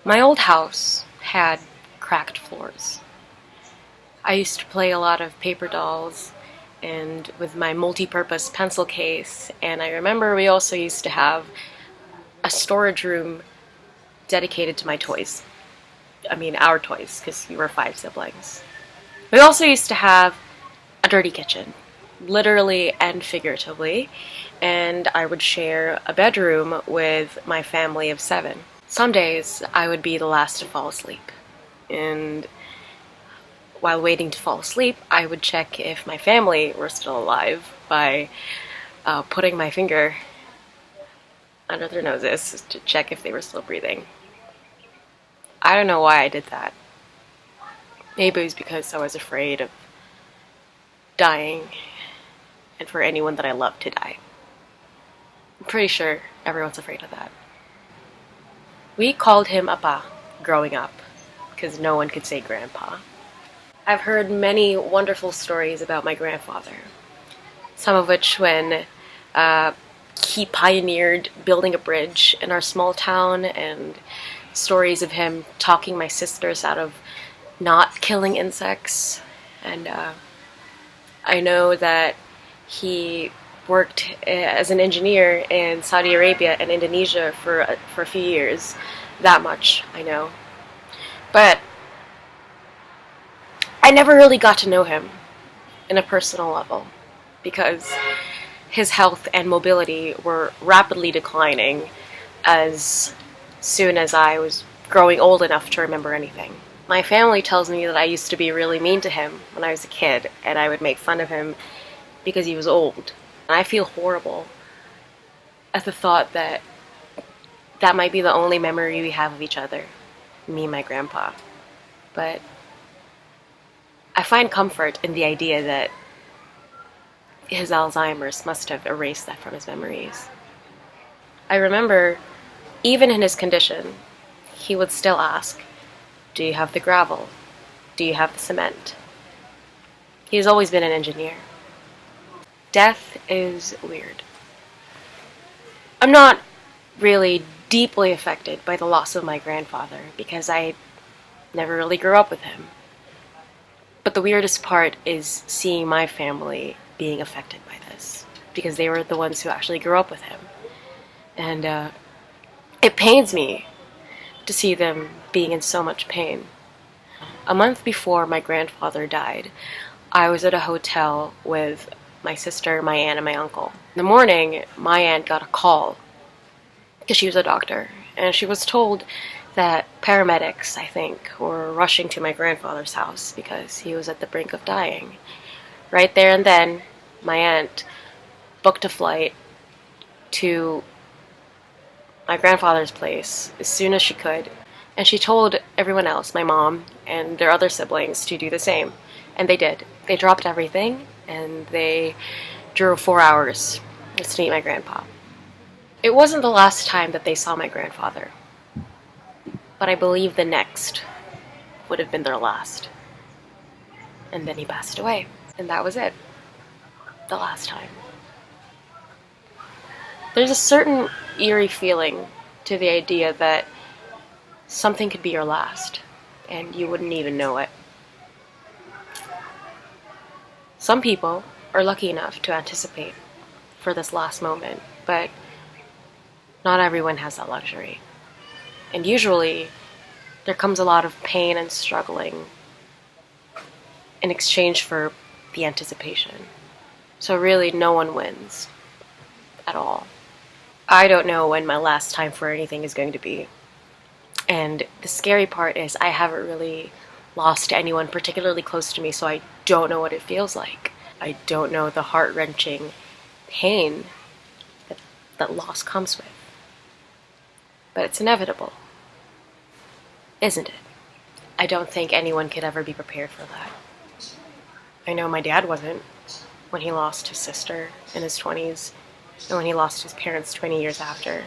My old house had cracked floors. I used to play a lot of paper dolls and with my multi-purpose pencil case, and I remember we also used to have a storage room dedicated to my toys. I mean, our toys, because we were 5 siblings. We also used to have a dirty kitchen, literally and figuratively, and I would share a bedroom with my family of 7. Some days I would be the last to fall asleep, and while waiting to fall asleep, I would check if my family were still alive by putting my finger under their noses to check if they were still breathing. I don't know why I did that. Maybe it was because I was afraid of dying and for anyone that I loved to die. I'm pretty sure everyone's afraid of that. We called him Appa growing up because no one could say Grandpa. I've heard many wonderful stories about my grandfather, some of which when he pioneered building a bridge in our small town, and stories of him talking my sisters out of not killing insects. And I know that he worked as an engineer in Saudi Arabia and Indonesia for a few years. That much I know. But I never really got to know him in a personal level because his health and mobility were rapidly declining as soon as I was growing old enough to remember anything. My family tells me that I used to be really mean to him when I was a kid, and I would make fun of him because he was old. And I feel horrible at the thought that that might be the only memory we have of each other, me and my grandpa. But I find comfort in the idea that his Alzheimer's must have erased that from his memories. I remember, even in his condition, he would still ask, "Do you have the gravel? Do you have the cement?" He's always been an engineer. Death is weird. I'm not really deeply affected by the loss of my grandfather because I never really grew up with him. But the weirdest part is seeing my family being affected by this because they were the ones who actually grew up with him. And it pains me to see them being in so much pain. A month before my grandfather died, I was at a hotel with my sister, my aunt, and my uncle. In the morning, my aunt got a call because she was a doctor, and she was told that paramedics, I think, were rushing to my grandfather's house because he was at the brink of dying. Right there and then, my aunt booked a flight to my grandfather's place as soon as she could, and she told everyone else, my mom and their other siblings, to do the same. And they did. They dropped everything, and they drove 4 hours to meet my grandpa. It wasn't the last time that they saw my grandfather, but I believe the next would have been their last. And then he passed away, and that was it. The last time. There's a certain eerie feeling to the idea that something could be your last, and you wouldn't even know it. Some people are lucky enough to anticipate for this last moment, but not everyone has that luxury. And usually, there comes a lot of pain and struggling in exchange for the anticipation. So really, no one wins at all. I don't know when my last time for anything is going to be. And the scary part is I haven't really lost anyone particularly close to me, so I don't know what it feels like. I don't know the heart-wrenching pain that loss comes with. But it's inevitable, isn't it? I don't think anyone could ever be prepared for that. I know my dad wasn't when he lost his sister in his 20s, and when he lost his parents 20 years after.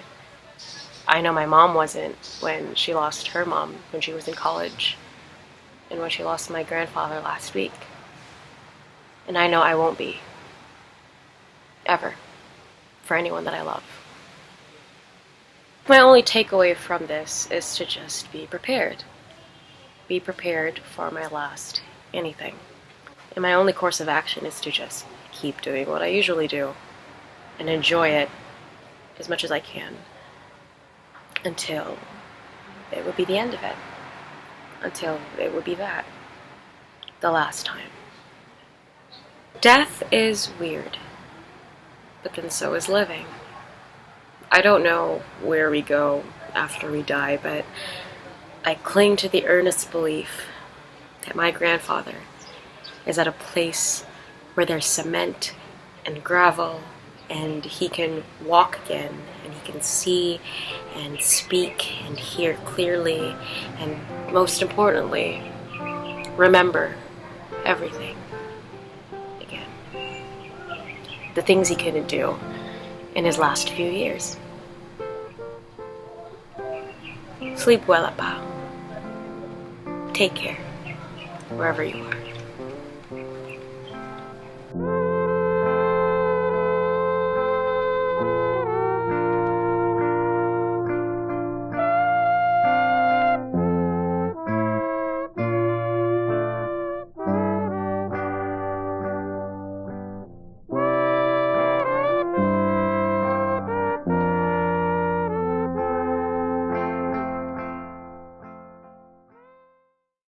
I know my mom wasn't when she lost her mom when she was in college, and when she lost my grandfather last week. And I know I won't be. Ever. For anyone that I love. My only takeaway from this is to just be prepared. Be prepared for my last anything. And my only course of action is to just keep doing what I usually do and enjoy it as much as I can until it would be the end of it. Until it would be that. The last time. Death is weird, but then so is living. I don't know where we go after we die, but I cling to the earnest belief that my grandfather is at a place where there's cement and gravel, and he can walk again, and he can see and speak and hear clearly, and most importantly, remember everything again. The things he couldn't do in his last few years. Sleep well, Appa. Take care, wherever you are.